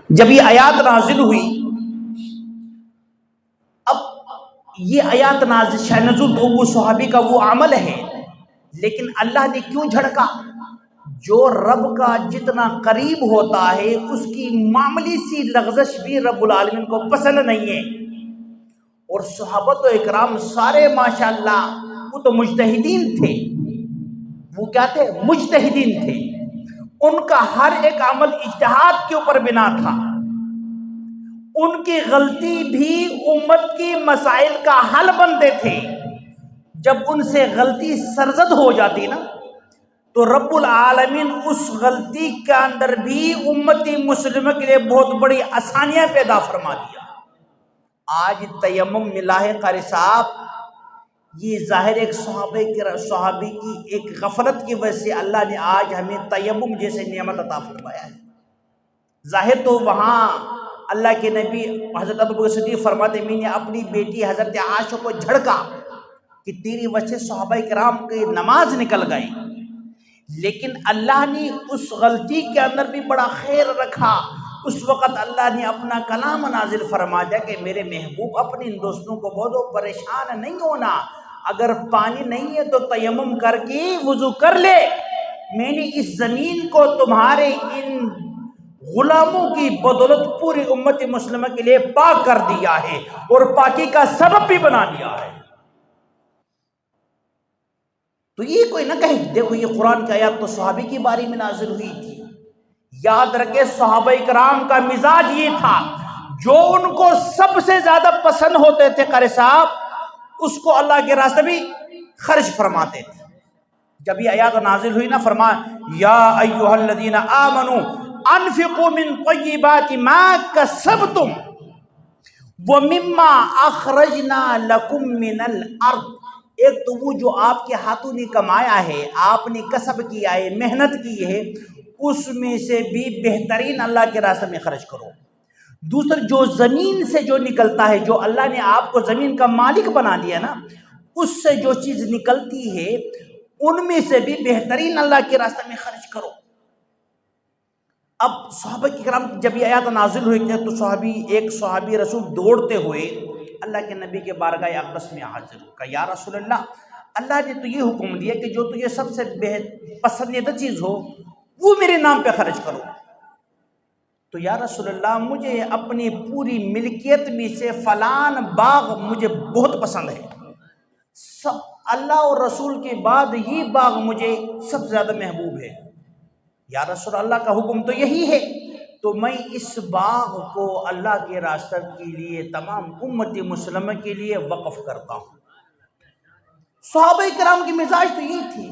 جب یہ آیات نازل ہوئی، اب یہ آیات نازل شأن نزول تو وہ صحابی کا وہ عمل ہے، لیکن اللہ نے کیوں جھڑکا؟ جو رب کا جتنا قریب ہوتا ہے اس کی معمولی سی لغزش بھی رب العالمین کو پسند نہیں ہے۔ اور صحابت و اکرام سارے ماشاءاللہ وہ تو مجتہدین تھے، وہ کیا تھے؟ مجتہدین تھے۔ ان کا ہر ایک عمل اجتہاد کے اوپر بنا تھا۔ ان کی غلطی بھی امت کی مسائل کا حل بنتے تھے۔ جب ان سے غلطی سرزد ہو جاتی نا تو رب العالمین اس غلطی کے اندر بھی امتی مسلمہ کے لیے بہت بڑی آسانیاں پیدا فرما دیا۔ آج تیمم ملا ہے قاری صاحب، یہ ظاہر ایک صحابی کی ایک غفلت کی وجہ سے اللہ نے آج ہمیں تیمم جیسے نعمت عطا فرمایا ہے۔ ظاہر تو وہاں اللہ کے نبی حضرت ابوبکر صدیق فرماتے میں نے اپنی بیٹی حضرت عائشہ کو جھڑکا کہ تیری وجہ سے صحابہ کرام کی نماز نکل گئی، لیکن اللہ نے اس غلطی کے اندر بھی بڑا خیر رکھا۔ اس وقت اللہ نے اپنا کلام نازل فرما دیا کہ میرے محبوب اپنے ان دوستوں کو بہت پریشان نہیں ہونا، اگر پانی نہیں ہے تو تیمم کر کے وضو کر لے، میں نے اس زمین کو تمہارے ان غلاموں کی بدولت پوری امت مسلمہ کے لیے پاک کر دیا ہے اور پاکی کا سبب بھی بنا دیا ہے۔ تو یہ کوئی نہ کہے دیکھو یہ قرآن کی آیات تو صحابی کی باری میں نازل ہوئی تھی۔ یاد رکھے صحابہ کرام کا مزاج یہ تھا، جو ان کو سب سے زیادہ پسند ہوتے تھے قاری صاحب اس کو اللہ کے راستے بھی خرچ فرماتے تھے۔ جب یہ آیات نازل ہوئی نا فرمایا یا ایھا الذین آمنوا انفقوا من طیبات ما کسبتم ومما اخرجنا لکم من الارض۔ ایک تو وہ جو آپ کے ہاتھوں نے کمایا ہے، آپ نے کسب کیا ہے، محنت کی ہے، اس میں سے بھی بہترین اللہ کے راستے میں خرچ کرو۔ دوسرا جو زمین سے جو نکلتا ہے، جو اللہ نے آپ کو زمین کا مالک بنا دیا نا، اس سے جو چیز نکلتی ہے ان میں سے بھی بہترین اللہ کے راستے میں خرچ کرو۔ اب صحابہ کرام جب یہ آیات نازل ہوئی تھے تو ایک صحابی رسول دوڑتے ہوئے اللہ کے نبی کے بارگاہ اقدس میں حاضر ہو کہا یا رسول اللہ نے تو یہ حکم دیا کہ جو تجھے سب سے پسندیدہ چیز ہو وہ میرے نام پہ خرچ کرو۔ تو یا رسول اللہ مجھے اپنی پوری ملکیت میں سے فلان باغ مجھے بہت پسند ہے، سب اللہ اور رسول کے بعد یہ باغ مجھے سب سے زیادہ محبوب ہے۔ یا رسول اللہ کا حکم تو یہی ہے، تو میں اس باغ کو اللہ کے راستہ کے لیے تمام امت مسلمہ کے لیے وقف کرتا ہوں۔ صحابہ کرام کی مزاج تو یہ تھی،